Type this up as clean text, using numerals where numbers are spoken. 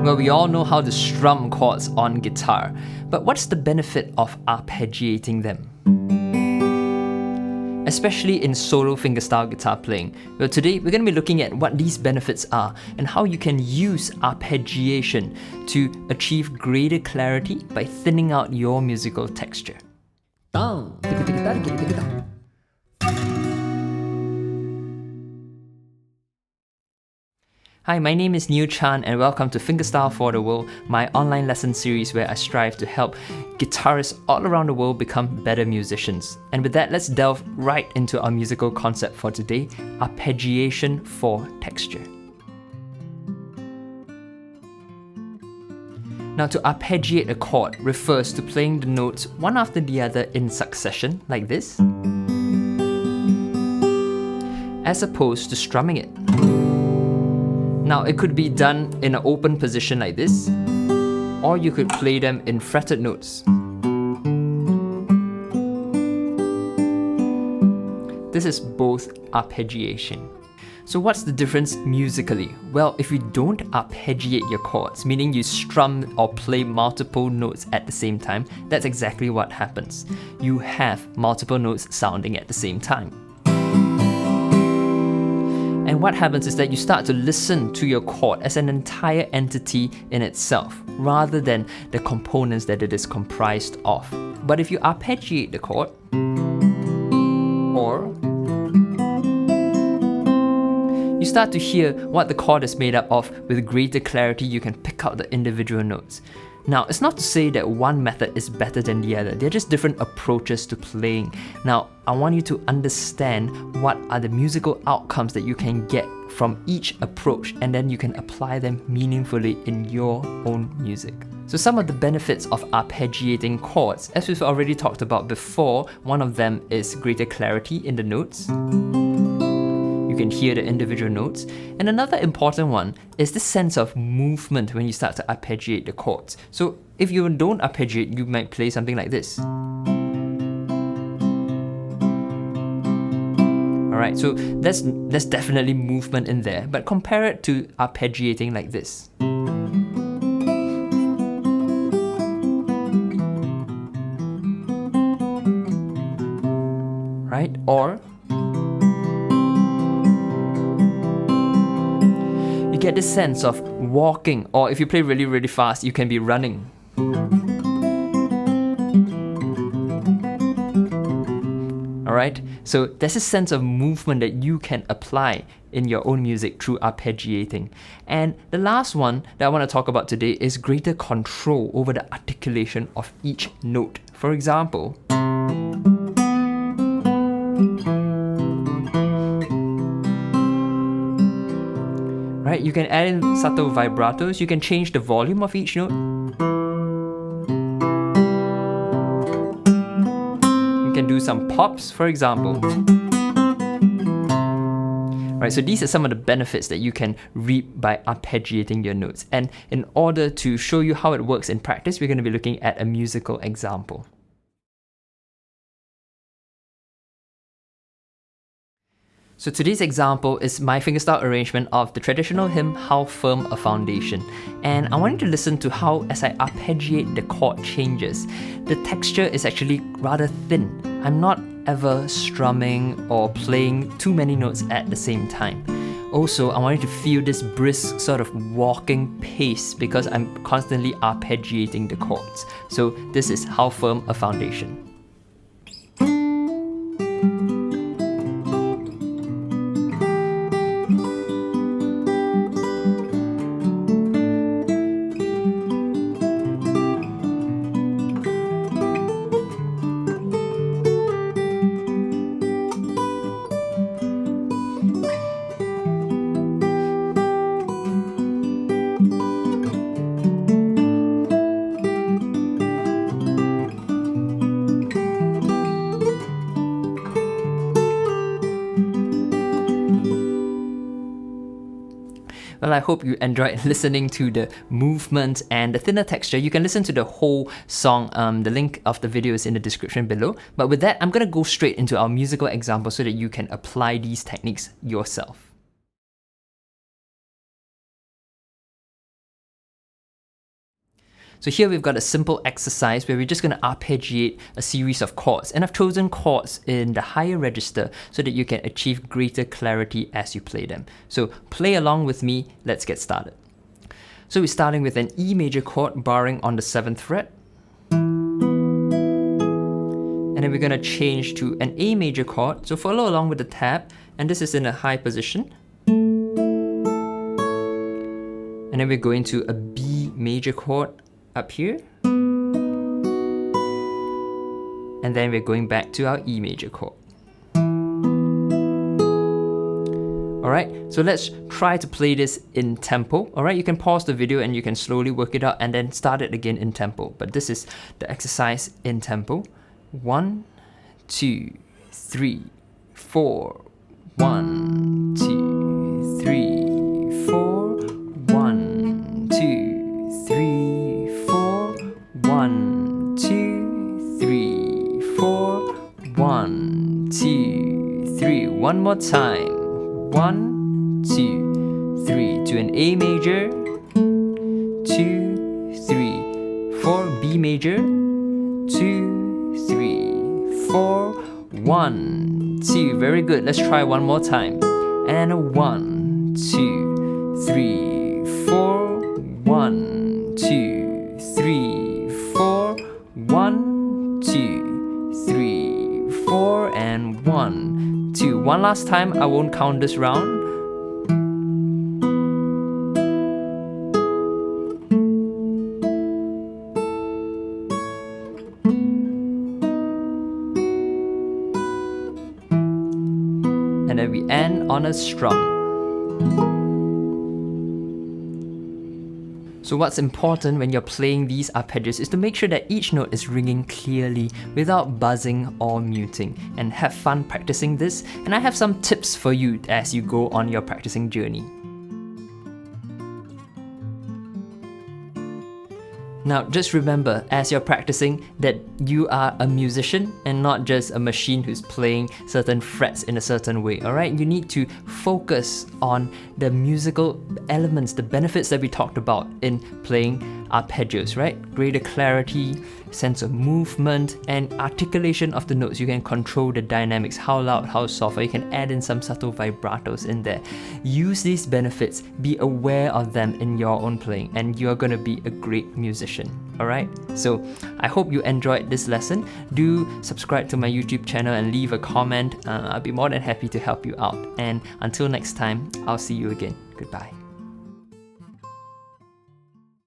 Well, we all know how to strum chords on guitar, but what's the benefit of arpeggiating them? Especially in solo fingerstyle guitar playing. Well, today we're going to be looking at what these benefits are and how you can use arpeggiation to achieve greater clarity by thinning out your musical texture. Hi, my name is Neil Chan and welcome to Fingerstyle For The World, my online lesson series where I strive to help guitarists all around the world become better musicians. And with that, let's delve right into our musical concept for today, arpeggiation for texture. Now, to arpeggiate a chord refers to playing the notes one after the other in succession, like this, as opposed to strumming it. Now, it could be done in an open position like this, or you could play them in fretted notes. This is both arpeggiation. So what's the difference musically? Well, if you don't arpeggiate your chords, meaning you strum or play multiple notes at the same time, that's exactly what happens. You have multiple notes sounding at the same time. And what happens is that you start to listen to your chord as an entire entity in itself, rather than the components that it is comprised of. But if you arpeggiate the chord, or you start to hear what the chord is made up of with greater clarity, you can pick out the individual notes. Now, it's not to say that one method is better than the other, they're just different approaches to playing. Now, I want you to understand what are the musical outcomes that you can get from each approach, and then you can apply them meaningfully in your own music. So some of the benefits of arpeggiating chords, as we've already talked about before, one of them is greater clarity in the notes. You can hear the individual notes. And another important one is the sense of movement when you start to arpeggiate the chords. So if you don't arpeggiate, you might play something like this. Alright, so there's definitely movement in there, but compare it to arpeggiating like this. Right? Or you get this sense of walking, or if you play really, really fast, you can be running. Alright, so there's a sense of movement that you can apply in your own music through arpeggiating. And the last one that I want to talk about today is greater control over the articulation of each note. For example, right, you can add in subtle vibratos, you can change the volume of each note. You can do some pops, for example. Right, so these are some of the benefits that you can reap by arpeggiating your notes. And in order to show you how it works in practice, we're going to be looking at a musical example. So today's example is my fingerstyle arrangement of the traditional hymn, How Firm a Foundation. And I want you to listen to how, as I arpeggiate, the chord changes. The texture is actually rather thin. I'm not ever strumming or playing too many notes at the same time. Also, I want you to feel this brisk sort of walking pace because I'm constantly arpeggiating the chords. So this is How Firm a Foundation. Well, I hope you enjoyed listening to the movement and the thinner texture. You can listen to the whole song. The link of the video is in the description below. But with that, I'm going to go straight into our musical example so that you can apply these techniques yourself. So here we've got a simple exercise where we're just going to arpeggiate a series of chords, and I've chosen chords in the higher register so that you can achieve greater clarity as you play them. So play along with me, let's get started. So we're starting with an E major chord barring on the 7th fret. And then we're going to change to an A major chord, so follow along with the tab, and this is in a high position. And then we're going to a B major chord up here. And then we're going back to our E major chord. Alright, so let's try to play this in tempo. Alright, you can pause the video and you can slowly work it out and then start it again in tempo. But this is the exercise in tempo. 1, 2, 3, 4. 1, 2, 3, 4. 1, 2, 3, 4. 1, 2, 3, 4. 1, 2, 3. One more time. 1, 2, 3. To an A major. 2, 3, 4. B major. 2, 3, 4. 1, 2. Very good. Let's try one more time. And a 1, 2, 3, 4. 1, 2, 3, 4. 1, 2, 3, 4. And 1, 2. One last time. I won't count this round. And then we end on a strum. So what's important when you're playing these arpeggios is to make sure that each note is ringing clearly without buzzing or muting, and have fun practicing this, and I have some tips for you as you go on your practicing journey. Now, just remember, as you're practicing, that you are a musician and not just a machine who's playing certain frets in a certain way, alright? You need to focus on the musical elements, the benefits that we talked about in playing arpeggios, right? Greater clarity, sense of movement, and articulation of the notes. You can control the dynamics, how loud, how soft, or you can add in some subtle vibratos in there. Use these benefits, be aware of them in your own playing, and you're gonna be a great musician. Alright, so I hope you enjoyed this lesson. Do subscribe to my YouTube channel and leave a comment. I'll be more than happy to help you out. And until next time, I'll see you again. Goodbye.